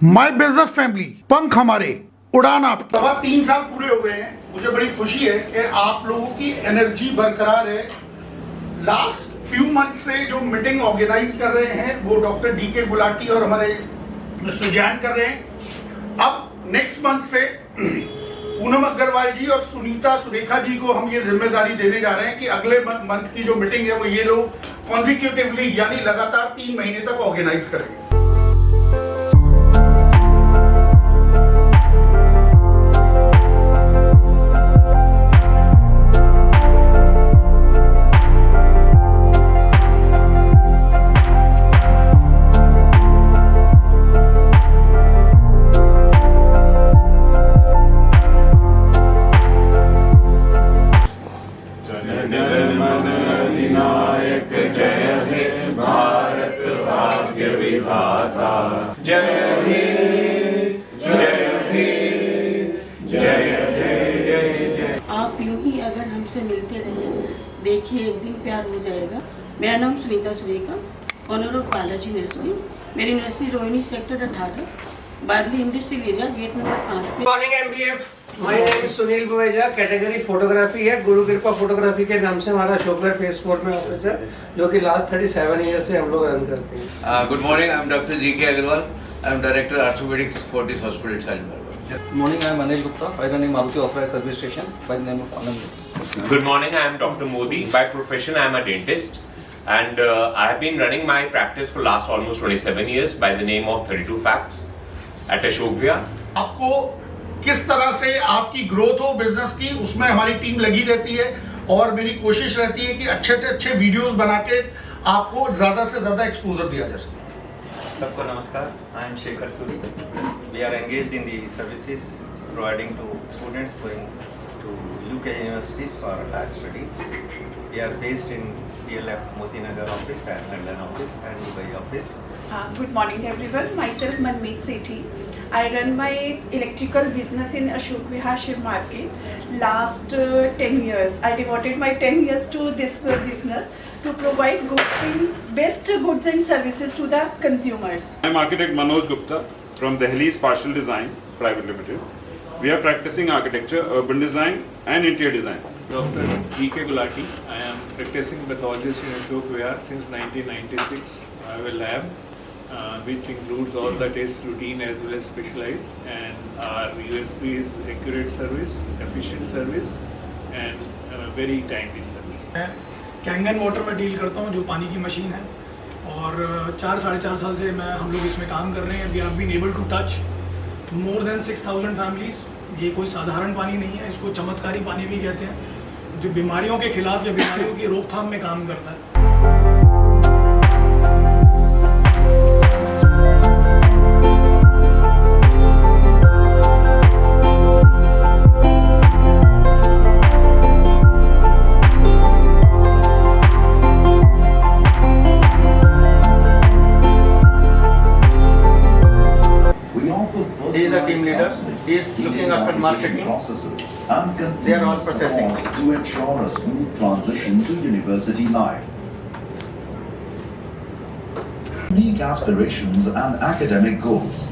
My business family, पंख हमारे, उड़ान आप। 3 साल पूरे हो गए हैं। मुझे बड़ी खुशी है कि आप लोगों की एनर्जी बरकरार है। लास्ट फ्यू मंथ से जो मीटिंग ऑर्गेनाइज कर रहे हैं वो डॉक्टर डीके गुलाटी और हमारे मिस्टर जैन कर रहे हैं। अब नेक्स्ट मंथ से पूनम अग्रवाल जी और सुनीता सुरेखा जी को हम ये जिम्मेदारी देने जा रहे हैं कि अगले मंथ की जो मीटिंग है वो ये लोग कॉन्जिक्यूटिवली यानी लगातार 3 महीने तक ऑर्गेनाइज करेंगे। आप यूं ही अगर हमसे मिलते रहे, देखिए एक दिन प्यार हो जाएगा। मेरा नाम Sunita Surekha, owner of Balaji nursery. मेरी nursery Rohini sector 18 Badli industrial area, gate number 5 पे। Morning MBF, my name is Sunil Buweja. Category photography है। गुरु कृपा फोटोग्राफी के नाम से हमारा अशोकनगर फेस 4 में ऑफिस है, जो कि लास्ट 37 ईयर से हम लोग रन करते हैं। Good morning, I am doctor G K Agarwal. I am director orthopaedics for this hospital Shalimar. Good morning, I am Manish Gupta, by running Maruti Authorized Service Station by the name of Anand Goods. Good morning, I am Dr. Modi. By profession, I am a dentist, and I have been running my practice for last almost 27 years by the name of 32 Facts at Ashok Vihar. आपको किस तरह से आपकी growth हो business की, उसमें हमारी team लगी रहती है और मेरी कोशिश रहती है कि अच्छे से अच्छे वीडियोस बना के आपको ज़्यादा से ज़्यादा एक्सपोजर दिया जा सके। सबको नमस्कार, I am Shekhar Suri. We are engaged in the services providing to students going to UK universities for higher studies. We are based in DLF Moti Nagar office and London office and Dubai office. Good morning everyone, myself Manmeet Sethi. I run my electrical business in Ashok Vihar Shiv Market. Last 10 years, I devoted my 10 years to this business to provide best goods and services to the consumers. I am architect Manoj Gupta from Delhi's Partial Design Private Limited. We are practicing architecture, urban design and interior design. Dr. D.K. Gulati. I am practicing pathologist in Ashok Vihar since 1996. I have a lab which includes all the test routine as well as specialized, and our USP is accurate service, efficient service and very timely service. Kangen water में deal करता हूँ, जो पानी की machine है, और 4-4.5 साल से हम लोग इसमें काम कर रहे हैं। We have been able to touch more than 6000 families. ये कोई साधारण पानी नहीं है, इसको चमत्कारी पानी भी कहते हैं, जो बीमारियों के खिलाफ या बीमारियों की रोकथाम में काम करता है। He is the team leader. He is looking after marketing. They are all processing. To ensure a smooth transition to university life. Unique aspirations and academic goals.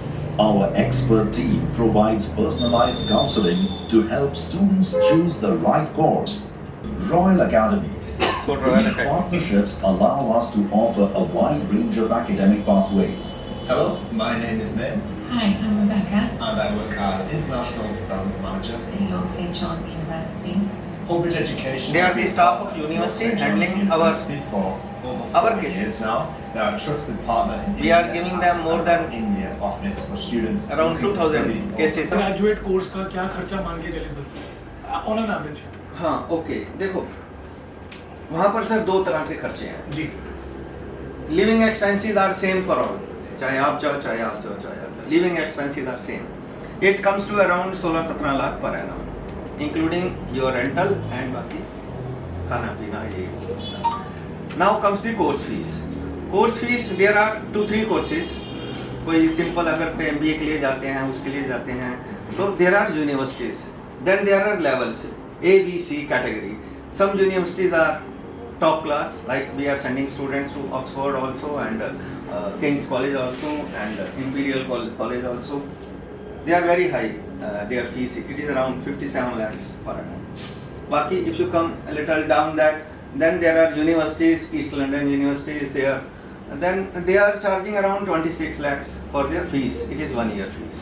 Our expert team provides personalized counseling to help students choose the right course. Royal Academy. These partnerships allow us to offer a wide range of academic pathways. Hello, my name is Ned. Hi, I'm Rebecca. And I work as International Development Manager at Long St. John University. Hobridge Education. They are the staff of university handling our cases. Now, they are a trusted partner. We are giving them more than India office for students. Around 2000 cases. Graduate course का क्या खर्चा मान के चले sir on an average? हाँ, okay, देखो वहाँ पर सर 2 तरह के खर्चे हैं जी। Living expenses are same for all, चाहे आप जाओ चाहे आप जाओ चाहे आप जाओ, living expenses are same. It comes to around 16-17 lakh per annum, including your rental and बाकी खाना पीना ये। Now comes the course fees. Course fees there are 2-3 courses. कोई सिंपल अगर MBA के लिए जाते हैं, उसके लिए जाते हैं, तो there are universities, then there are levels A, B, C category. Some universities are top class. Like we are sending students to Oxford also, and King's College also, and Imperial College also. They are very high. Their fees, it is around 57 lakhs per annum. Baki, if you come a little down that, then there are universities. East London University is there. And then they are charging around 26 lakhs for their fees. It is 1 year fees.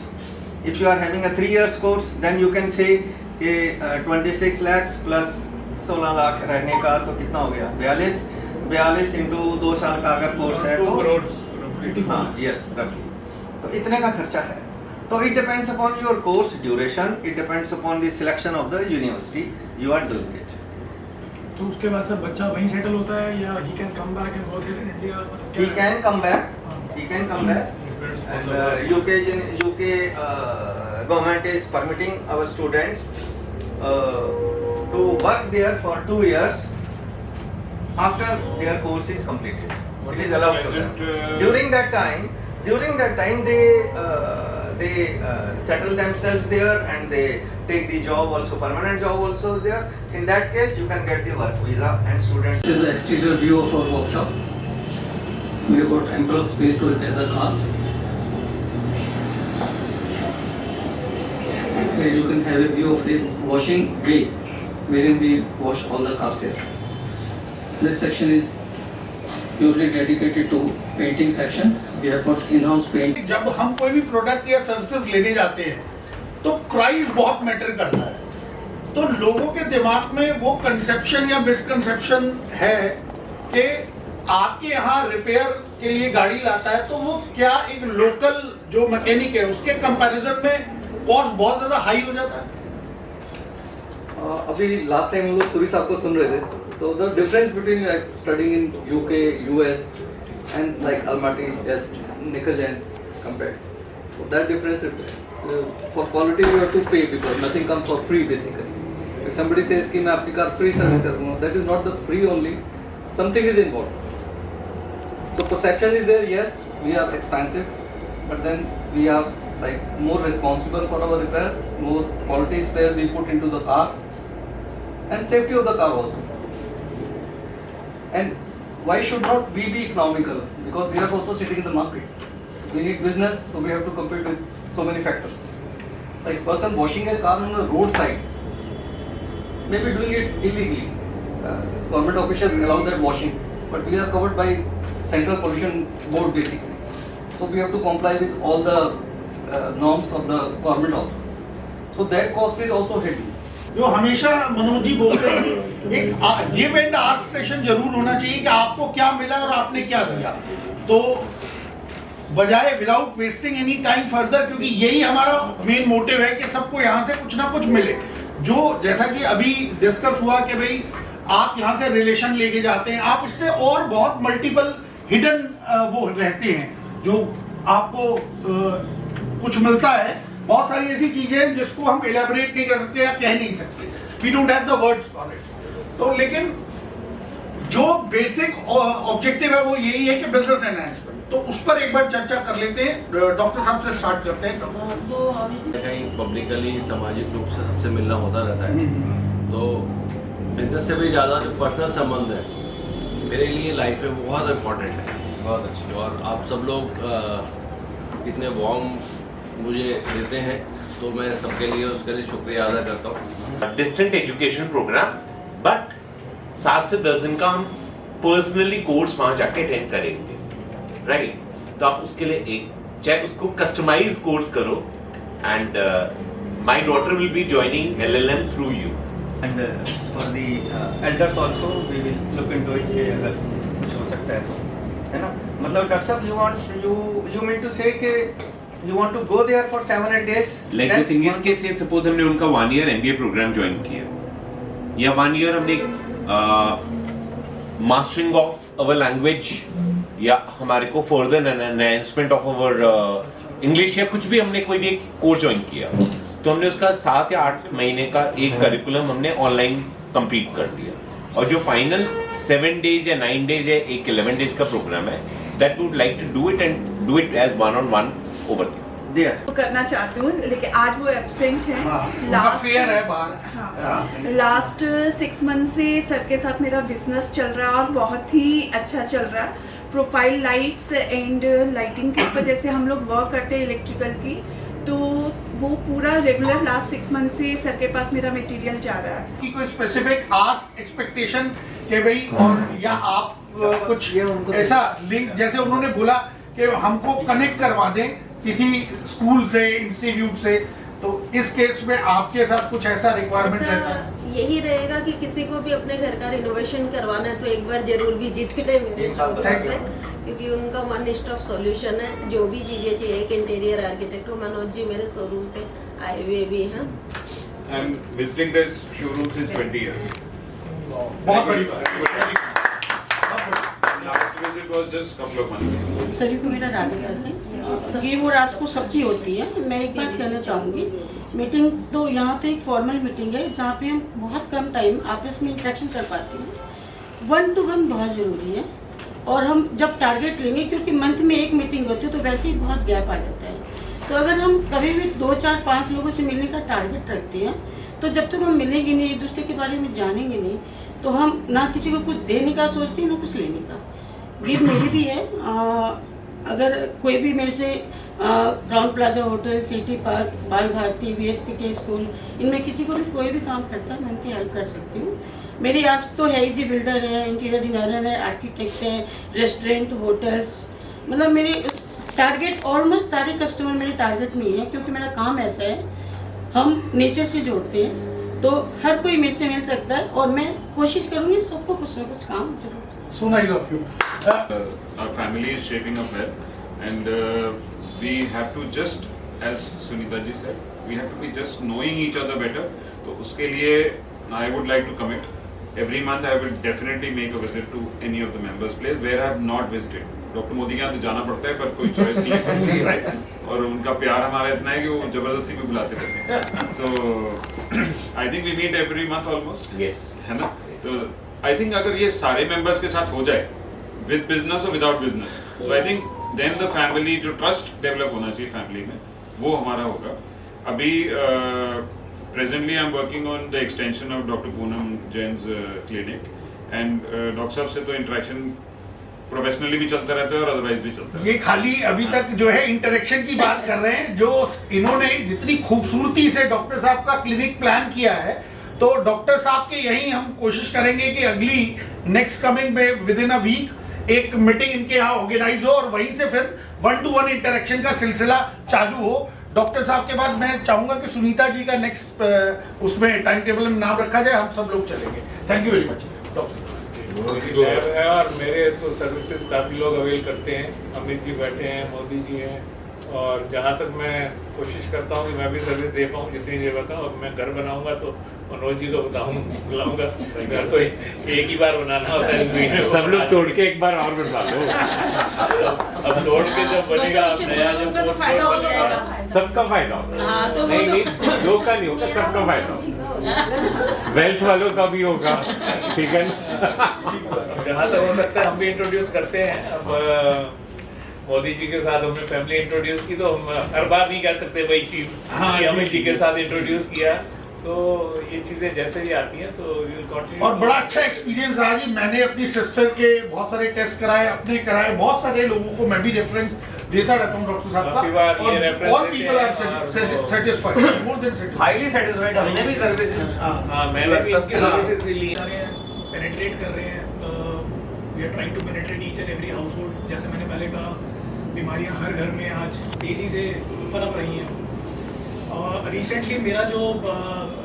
If you are having a 3 years course, then you can say 26 lakhs plus 16 lakh रहने का, तो कितना हो गया? 42 into 2 साल का अगर course है तो यस रफली, तो इतने का खर्चा है. तो it depends upon your course duration, it depends upon the selection of the university you are doing it. तो उसके बाद सब बच्चा वहीं सेटल होता है या he can come back and work in India? He can come back. He can come back. And UK government is permitting our students to work there for 2 years after their course is completed. It is allowed to them. During that time they settle themselves there and they take the job also, permanent job also there. In that case, you can get the work visa and students. This is the exterior view of our workshop. We have got ample space to repair the cars. Here you can have a view of the washing bay, wherein we wash all the cars there. This section is purely dedicated to painting section. We have got in-house paint. जब हम कोई भी product या services लेने जाते हैं तो price बहुत मैटर करता है. तो लोगों के दिमाग में वो कंसेप्शन या मिसकंसेप्शन है कि आपके यहाँ रिपेयर के लिए गाड़ी लाता है तो वो क्या एक लोकल जो मैकेनिक है उसके कंपैरिजन में कॉस्ट बहुत ज़्यादा हाई हो जाता है. अभी लास्ट टाइम हम लोग सूरी साहब को सुन रहे थे, तो the difference between studying in UK, US and like Almaty, yes, Nikhil Jain compared. So that difference is, for quality you have to pay because nothing comes for free basically. If somebody says कि मैं आपकी car free service करूँगा, that is not the free only, something is involved. So perception is there, yes, we are expensive, but then we are like more responsible for our repairs, more quality spares we put into the car, and safety of the car also. And why should not we be economical? Because we are also sitting in the market. We need business, so we have to compete with so many factors. Like person washing a car on the roadside, maybe doing it illegally. Government officials allow that washing, but we are covered by Central Pollution Board basically. So we have to comply with all the norms of the government also. So that cost is also hidden. जो हमेशा मनोज जी बोलते हैं एक give and ask session जरूर होना चाहिए कि आपको क्या मिला और आपने क्या दिया, तो बजाय without wasting any time further, क्योंकि यही हमारा मेन मोटिव है कि सबको यहाँ से कुछ ना कुछ मिले. जो जैसा कि अभी डिस्कस हुआ कि भाई आप यहाँ से रिलेशन लेके जाते हैं, आप इससे और बहुत मल्टीपल हिडन वो रहते हैं जो आपको कुछ मिलता है. बहुत सारी ऐसी चीजें हैं जिसको हम एलैबोरेट नहीं कर सकते या कह नहीं सकते. We don't have the words for it. तो लेकिन जो बेसिक ऑब्जेक्टिव है वो यही है कि बिजनेस एनहांसमेंट. तो उस पर एक बार चर्चा कर लेते हैं. डॉक्टर साहब से स्टार्ट करते हैं. कहीं पब्लिकली सामाजिक रूप से सबसे मिलना होता रहता है, तो बिजनेस से भी ज़्यादा जो पर्सनल संबंध है मेरे लिए लाइफ में बहुत इम्पोर्टेंट है. बहुत अच्छी. और आप सब लोग इतने वार्म मुझे देते हैं, तो मैं सबके लिए उसके लिए शुक्रिया अदा करता हूँ. डिस्टेंट एजुकेशन प्रोग्राम, बट 7 से 10 दिन का हम पर्सनली कोर्स वहाँ जाके अटेंड करेंगे, राइट? तो आप उसके लिए एक चाहे उसको कस्टमाइज कोर्स करो, and my daughter will be joining LLM through you. And for the elders also we will look into it कि अगर कुछ हो सकता है तो, है ना? मतलब डॉक्टर साहब यू मीन टू से कि you want to go there for 7-8 days? Like the thing is कि suppose हमने उनका 1 year MBA प्रोग्राम ज्वाइन किया, या 1 year हमने मास्टरिंग ऑफ अवर लैंग्वेज, या हमारे को further enhancement of our English, या कुछ भी हमने कोई भी एक कोर्स ज्वाइन किया, तो हमने उसका 7 या 8 महीने का एक करिकुलम हमने ऑनलाइन कंप्लीट कर दिया. और जो फाइनल 7 days या 9 days या एक 11 days का प्रोग्राम है, that would like to do it and do it as 1-on-1 over there. there. करना चाहती हूँ, लेकिन आज वो एब्सेंट हैं। उनका फेयर है बाहर। हाँ, लास्ट 6 मंथ से सर के साथ मेरा बिजनेस चल रहा है और बहुत ही अच्छा चल रहा है। प्रोफाइल लाइट्स एंड लाइटिंग के ऊपर जैसे हम लोग वर्क करते हैं इलेक्ट्रिकल की, तो वो पूरा रेगुलर लास्ट 6 मंथ से सर के पास मेरा मटेरियल जा रहा है। कि कोई स्पेसिफिक आस्क एक्सपेक्टेशन के भाई, और या आप कुछ ऐसा लिंक, जैसे उन्होंने बोला कि हमको कनेक्ट करवा दें किसी स्कूल से, इंस्टीट्यूट से, तो इस केस में आपके साथ कुछ ऐसा रिक्वायरमेंट रहता है? यही रहेगा कि किसी को भी अपने घर का रिनोवेशन करवाना है तो एक बार जरूर विजिट करें, क्योंकि उनका वन स्टॉप सॉल्यूशन है। जो भी चीजें चाहिए, एक इंटीरियर आर्किटेक्ट हो, मनोज जी मेरे शोरूम पे आए हुए भी हैं। I am visiting the showroom since 20 years. बहुत बड़ी बात। Last visit was just couple of months. सभी को मेरा राधिका है। ये वो रात को सबकी होती है। मैं एक बात कहना चाहूँगी, मीटिंग तो यहाँ तो एक फॉर्मल मीटिंग है जहाँ पे हम बहुत कम टाइम आपस में इंटरेक्शन कर पाते हैं। 1 to 1 बहुत ज़रूरी है। और हम जब टारगेट लेंगे, क्योंकि मंथ में एक मीटिंग होती है तो वैसे ही बहुत गैप आ जाता है, तो अगर हम कभी भी 2, 4, 5 लोगों से मिलने का टारगेट रखते हैं तो जब तक हम मिलेंगे नहीं, एक दूसरे के बारे में जानेंगे नहीं, तो हम ना किसी को कुछ देने का सोचते हैं ना कुछ लेने का। नीड मेरी भी है। अगर कोई भी मेरे से Crowne Plaza hotel, city park, बाल भारती, VSP के स्कूल, इनमें किसी को भी कोई भी काम करता है मैं उनकी हेल्प कर सकती हूँ। मेरी आज तो है जी, बिल्डर है, इंटीरियर डिज़ाइनर है, आर्किटेक्ट है, रेस्टोरेंट, होटल्स, मतलब मेरे टारगेट ऑलमोस्ट सारे कस्टमर मेरे टारगेट नहीं है, क्योंकि मेरा काम ऐसा है, हम नेचर से जोड़ते हैं, तो हर कोई मेरे से मिल सकता है और मैं कोशिश करूँगी सबको कुछ ना कुछ काम जरूर। Soon I love you. Our family is shaping up well, and we have to just, as Sunita ji said, we have to be just knowing each other better. तो उसके लिए I would like to commit. Every month I will definitely make a visit to any of the members' place where I have not visited. Doctor Modi के यहाँ तो जाना पड़ता है, पर कोई चॉइस नहीं है, राइट? और उनका प्यार हमारा इतना है कि वो जबरदस्ती भी बुलाते रहते हैं। तो I think we meet every month almost, है ना? तो आई थिंक अगर ये सारे मेंबर्स के साथ हो जाए, विद बिजनेस और विदाउट बिजनेस, तो I think then the family, जो ट्रस्ट डेवलप होना चाहिए फैमिली में, वो हमारा होगा। अभी presently I am working on the extension of doctor Poonam Jain's clinic, and doctor साहब से तो इंटरेक्शन प्रोफेशनली भी चलता रहता है और अदरवाइज भी चलता है। ये खाली अभी तक जो है इंटरेक्शन की बात कर रहे हैं, जो इन्होंने जितनी खूबसूरती से डॉक्टर साहब का क्लिनिक प्लान किया है, तो डॉक्टर साहब के यही हम कोशिश करेंगे कि अगली नेक्स्ट कमिंग में विद इन अ वीक एक मीटिंग इनके यहाँ ऑर्गेनाइज हो और वहीं से फिर 1 to 1 इंटरेक्शन का सिलसिला चालू हो। डॉक्टर साहब के बाद मैं चाहूंगा कि सुनीता जी का नेक्स्ट उसमें टाइम टेबल में नाम रखा जाए, हम सब लोग चलेंगे। Thank you very much doctor. Lab है और मेरे तो सर्विसेज काफ़ी लोग अवेल करते हैं। अमित जी बैठे हैं, मोदी जी हैं, और जहाँ तक मैं कोशिश करता हूँ कि मैं भी सर्विस दे पाऊँ जितनी देर बताऊँ। और मैं घर बनाऊँगा तो मनोज जी को बुलाऊँगा। घर तो एक ही बार बनाना होता है, सब लोग तोड़ के एक बार और बनवा लो। अब तोड़ के जब बनेगा नया, जब फायदा हो जाएगा, सबका फायदा होगा। नहीं, दो का नहीं होगा, सबका फायदा होगा, वेल्थ वालों का भी होगा, ठीक है ना? जहाँ तक हो सकता है हम भी इंट्रोड्यूस करते हैं। अब मोदी जी के साथ हमने फैमिली इंट्रोड्यूस की, तो हम हर बार नहीं कर सकते वही चीज़ कि अमित जी के साथ इंट्रोड्यूस किया। तो ये चीज़ें जैसे भी आती हैं तो और बड़ा अच्छा एक्सपीरियंस रहा जी। मैंने अपनी सिस्टर के बहुत सारे टेस्ट कराए, अपने कराए, बहुत सारे लोगों को मैं भी रेफरेंस देता रहता हूँ डॉक्टर साहब का, और people are satisfied, more than satisfied, highly satisfied. हमने भी सर्विसेज, मैंने भी इनके सर्विसेज भी लिए, पेनिट्रेट कर रहे हैं। We are trying to penetrate each and every household. जैसे मैंने पहले कहा, बीमारियां हर घर में आज तेज़ी से पनप रही हैं। रिसेंटली मेरा जो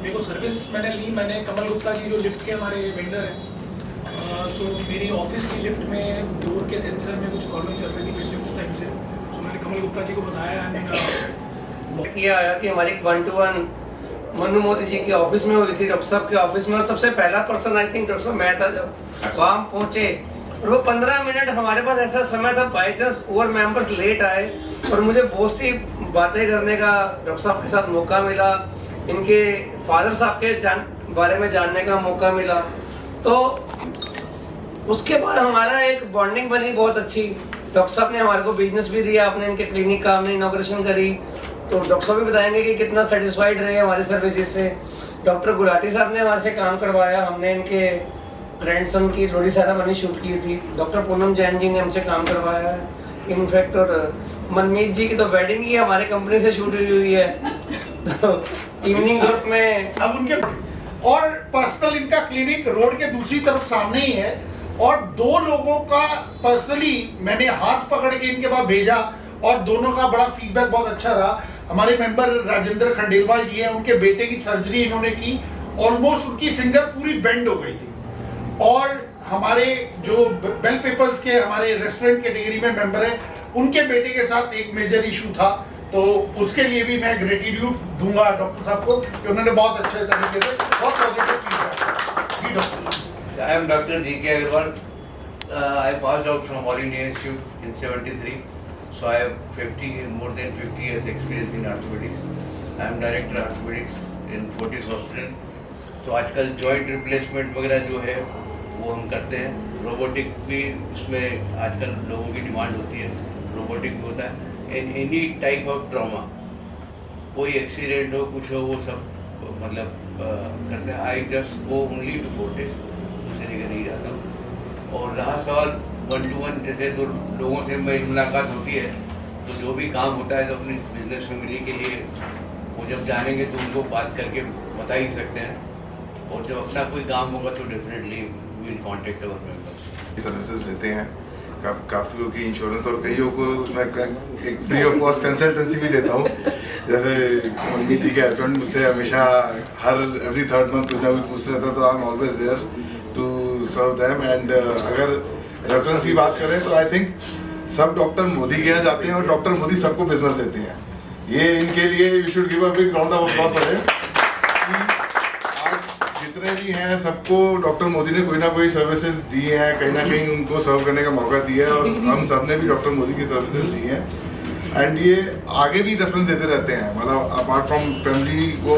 मेरे को सर्विस मैंने ली, मैंने कमल गुप्ता जी जो लिफ्ट के हमारे वेंडर हैं, सो मेरी ऑफिस की लिफ्ट में डोर के सेंसर में कुछ प्रॉब्लम चल रही थी पिछले कुछ टाइम से। सो मैंने कमल गुप्ता जी को बताया एंड किया कि हमारी 1 to 1 मनु मोदी जी की ऑफिस में हुई थी, डॉक्टर साहब के ऑफिस में। और सबसे पहला पर्सन आई थिंक डॉक्टर साहब मैं था जब वहाँ पहुँचे, और वो 15 मिनट हमारे पास ऐसा समय था, बाई चांस और मेंबर्स लेट आए और मुझे बहुत सी बातें करने का डॉक्टर साहब के साथ मौका मिला, इनके फादर साहब के बारे में जानने का मौका मिला। तो उसके बाद हमारा एक बॉन्डिंग बनी बहुत अच्छी। डॉक्टर साहब ने हमारे को बिजनेस भी दिया, आपने इनके क्लिनिक का हमने इनॉग्रेशन करी, तो डॉक्टर साहब भी बताएंगे कि कितना सेटिस्फाइड रहे हमारे सर्विसेज से। डॉक्टर गुलाटी साहब ने हमारे से काम करवाया, हमने इनके ग्रैंडसन की लोडी सेरेमनी शूट की थी। डॉक्टर पूनम जैन जी ने हमसे काम करवाया है इनफैक्ट, और मनमीत जी की तो वेडिंग ही हमारे कंपनी से शूट हुई है। तो इवनिंग ग्रुप में अब उनके और पर्सनल इनका क्लिनिक रोड के दूसरी तरफ सामने ही है, और 2 लोगों का पर्सनली मैंने हाथ पकड़ के इनके पास भेजा और दोनों का बड़ा फीडबैक बहुत अच्छा रहा। हमारे मेंबर राजेंद्र खंडेलवाल जी हैं, उनके बेटे की सर्जरी इन्होंने की, ऑलमोस्ट उनकी फिंगर पूरी बेंड हो गई थी। और हमारे जो बेल पेपर्स के हमारे रेस्टोरेंट कैटेगरी में मेंबर हैं, उनके बेटे के साथ एक मेजर इशू था, तो उसके लिए भी मैं ग्रेटिट्यूड दूंगा डॉक्टर साहब को कि उन्होंने बहुत अच्छे तरीके से बहुत पॉजिटिव फीडबैक जी। Doctor I am Dr. D.K. Agarwal. I passed out from All India Institute in 73. So I have more than 50 years experience in orthopedics. I am Director Orthopedics in Fortis Hospital. तो आजकल joint replacement वगैरह जो है वो हम करते हैं। Robotic भी उसमें आजकल लोगों की डिमांड होती है, रोबोटिक भी होता है। In any type of trauma, कोई एक्सीडेंट हो कुछ हो वो सब मतलब करते हैं। I just go only to Fortis, दूसरी जगह नहीं जाता हूँ। और रहा सवाल 1-to-1, जैसे तो लोगों से मेरी मुलाकात होती है तो जो भी काम होता है तो अपनी बिजनेस फैमिली के लिए वो जब जानेंगे तो उनको बात करके बता ही सकते हैं, और जब अपना कोई काम होगा तो definitely will contact our members. Services लेते हैं काफ़ियों की इंश्योरेंस, और कईयों को मैं एक फ्री ऑफ कॉस्ट कंसल्टेंसी भी देता हूँ। जैसे मनमीत जी के हस्बैंड मुझसे हमेशा एवरी 3rd month कुछ ना कुछ पूछते रहता, तो I am always there to serve them. And अगर रेफरेंस की बात करें तो आई थिंक सब डॉक्टर मोदी के यहाँ जाते हैं और डॉक्टर मोदी सबको बिजनेस देते हैं। ये इनके लिए we should give a big round of applause for him. जितने भी हैं सबको डॉक्टर मोदी ने कोई ना कोई सर्विसेज दी हैं, कहीं ना कहीं उनको सर्व करने का मौका दिया है, और हम सब ने भी डॉक्टर मोदी की सर्विसेज दी हैं। एंड ये आगे भी रेफरेंस देते रहते हैं, मतलब अपार्ट फ्रॉम फैमिली को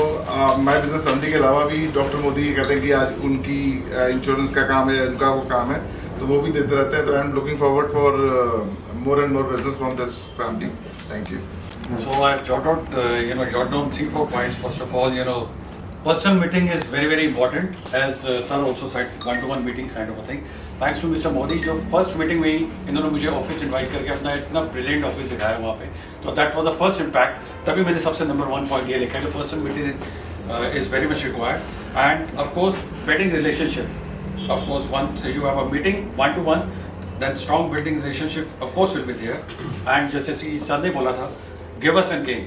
माय बिजनेस फैमिली के अलावा भी डॉक्टर मोदी कहते हैं कि आज उनकी इंश्योरेंस का काम है, उनका वो काम है, तो वो भी देते रहते हैं। तो I am looking forward for more and more business from this family. Thank you. So I've jot down 3-4 points. First of all, personal meeting is very, very important, as sir also said, 1-to-1 meetings kind of a thing. Thanks to Mr. Modi, जो first meeting में ही इन्होंने मुझे office invite करके अपना इतना brilliant office दिखाया वहाँ पे, तो that was the first impact. तभी मैंने सबसे नंबर 1 पॉइंट ये लिखा है कि personal meeting is very much required. And of course building relationship, of course once you have a meeting 1-to-1, then strong building relationship of course will be there. And जैसे sir ने बोला था, give us and gain,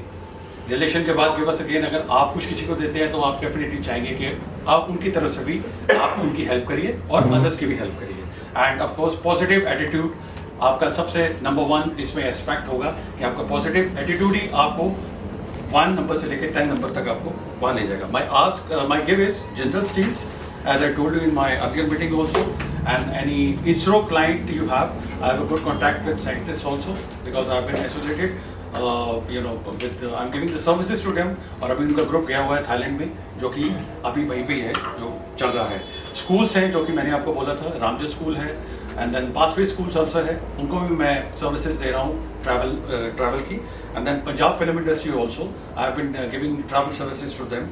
relation के बाद give us again। अगर आप कुछ किसी को देते हैं तो आप डेफिनेटली चाहेंगे कि आप उनकी तरफ से भी आप उनकी हेल्प करिए और अदर्स की भी हेल्प करिए। And of course positive attitude आपका सबसे नंबर 1 इसमें एस्पेक्ट होगा कि आपका पॉजिटिव एटीट्यूड ही आपको 1 नंबर से लेकर 10 नंबर तक आपको वहाँ ले जाएगा। My give is general steels, as I told you in my earlier meeting also, and any ISRO client you have, I have a good contact with scientists also because I have been associated, with I'm giving the services to them। और अभी उनका group गया हुआ है Thailand में, जो कि अभी वहीं पे है जो चल रहा है। स्कूल्स हैं जो कि मैंने आपको बोला था, रामजन स्कूल है, and then Pathway schools also है, उनको भी मैं सर्विसेज दे रहा हूँ ट्रैवल की। And then Punjab film industry also I have been giving travel services to them.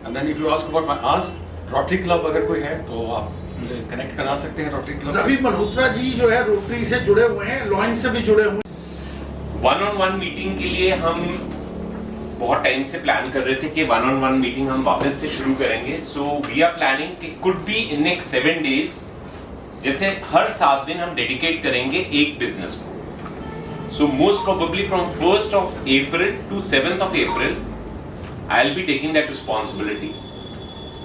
And then if you ask about my ask, Rotary club अगर कोई है तो आप मुझे कनेक्ट करा सकते हैं रोटरी क्लब। रवि मल्होत्रा जी जो है रोटरी से जुड़े हुए हैं, लॉयंस से भी जुड़े हुए हैं। 1-on-1 मीटिंग के लिए हम बहुत टाइम से प्लान कर रहे थे कि 1-on-1 मीटिंग हम वापस से शुरू करेंगे। सो वी आर प्लानिंग कि could be in next 7 days, जैसे हर 7 दिन हम डेडिकेट करेंगे एक बिजनेस को। So most probably from 1st of April to 7th of April I will be taking that responsibility.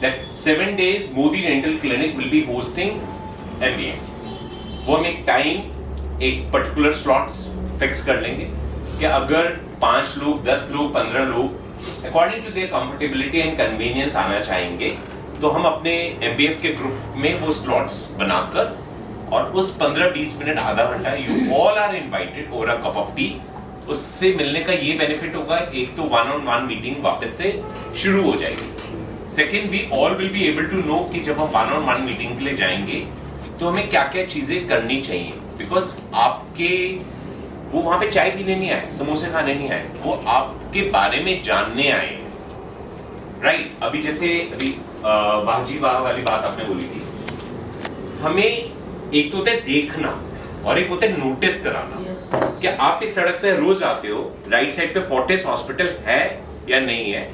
That 7 days Modi Dental Clinic will be hosting MBF। वो हम एक time, एक पर्टिकुलर स्लॉट्स फिक्स कर लेंगे कि अगर 5 लोग, 10 लोग, 15 लोग according to their comfortability and convenience आना चाहेंगे, तो हम अपने MBF के ग्रुप में वो स्लॉट्स बनाकर और उस 15-20 मिनट, आधा घंटा, you all are invited over a cup of tea. उससे मिलने का ये बेनिफिट होगा, एक तो 1-on-1 मीटिंग वापस से शुरू हो जाएगी। Second, we all will be able to know कि जब हम 1-on-1 मीटिंग के लिए जाएंगे तो हमें क्या क्या चीजें करनी चाहिए, बिकॉज आपके वो वहां पे चाय पीने नहीं आए, समोसे खाने नहीं आए, वो आपके बारे में जानने आए हैं, राइट? अभी जैसे वाह जी वाह वाली बात आपने बोली थी, हमें एक तो होता है देखना और एक होता है नोटिस कराना। क्या आप इस सड़क पे रोज आते हो, राइट साइड पे फोर्टिस हॉस्पिटल है या नहीं है,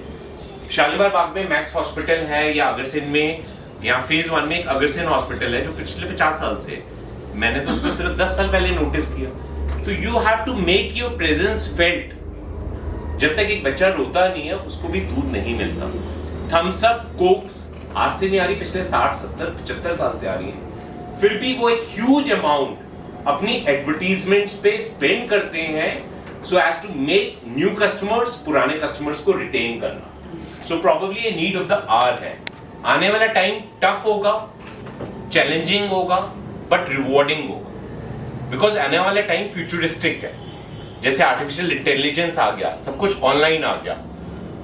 शालीमार बाग में मैक्स हॉस्पिटल है या अग्रसेन में, या फेज 1 में एक अग्रसेन हॉस्पिटल है जो पिछले 50 साल से, मैंने तो उसको सिर्फ 10 साल पहले नोटिस किया। तो you have to make your presence felt. जब तक एक बच्चा रोता नहीं है उसको भी दूध नहीं मिलता। थम्स अप, कोक्स आज से नहीं आ रही, पिछले 60, 70, 75 साल से आ रही है, फिर भी वो एक ह्यूज अमाउंट अपनी एडवर्टीजमेंट्स पे स्पेंड करते हैं so as to make new customers, पुराने कस्टमर्स को रिटेन करना। सो प्रोबेबली ये नीड ऑफ द आवर है। आने वाला टाइम टफ होगा, चैलेंजिंग होगा, बट रिवॉर्डिंग होगा, बिकॉज आने वाला टाइम फ्यूचरिस्टिक है। जैसे आर्टिफिशियल इंटेलिजेंस आ गया, सब कुछ ऑनलाइन आ गया।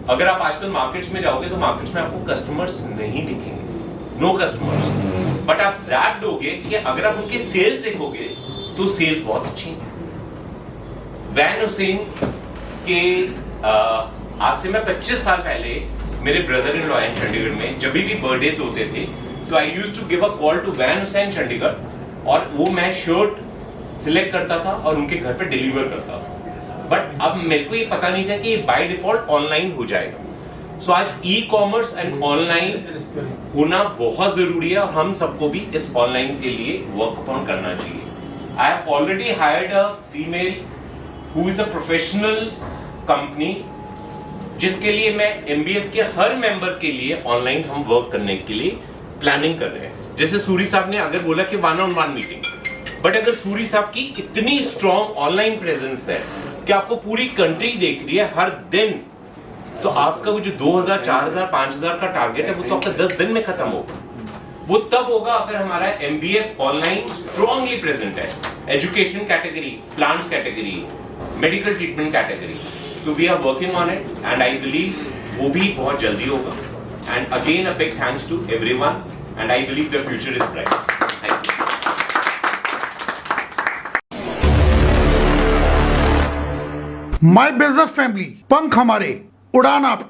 अगर आप आजकल मार्केट्स में जाओगे तो मार्केट्स में आपको कस्टमर्स नहीं दिखेंगे, नो कस्टमर्स, बट आप ज़्यादा दोगे कि अगर आप उनके सेल्स देखोगे तो सेल्स बहुत अच्छी हैं। वैन हुसैन के आज से मैं 25 साल पहले मेरे ब्रदर इन लॉ हैं चंडीगढ़ में, जब भी बर्थडेज होते थे तो I used to give a call to वैन हुसैन चंडीगढ़, और वो मैं शर्ट सिलेक्ट करता था और उनके घर पे डिलीवर करता था। बट अब मेरे को ये पता नहीं था कि ये बाय डिफॉल्ट ऑनलाइन हो जाएगा। सो आज ई कॉमर्स एंड ऑनलाइन होना बहुत जरूरी है और हम सबको भी इस ऑनलाइन के लिए वर्क अपॉन करना चाहिए। I have already hired a female who is a professional company, जिसके लिए मैं एमबीएफ के हर मेंबर के लिए ऑनलाइन हम वर्क करने के लिए प्लानिंग कर रहे हैं। जैसे सूरी साहब ने अगर बोला कि 1-on-1 मीटिंग, बट अगर सूरी साहब की इतनी स्ट्रॉन्ग ऑनलाइन प्रेजेंस है कि आपको पूरी कंट्री देख रही है हर दिन, तो आपका वो जो 2000, 4000, 5000 का टारगेट है वो तो आपका 10 दिन में खत्म होगा। वो तब होगा अगर हमारा एमबीएफ ऑनलाइन स्ट्रॉन्गली प्रेजेंट है, education category, plants category, medical treatment category. तो we are working on it and I believe वो भी बहुत जल्दी होगा। And again a big thanks to everyone and I believe the future is bright. My business family, पंख हमारे, उड़ान आपकी।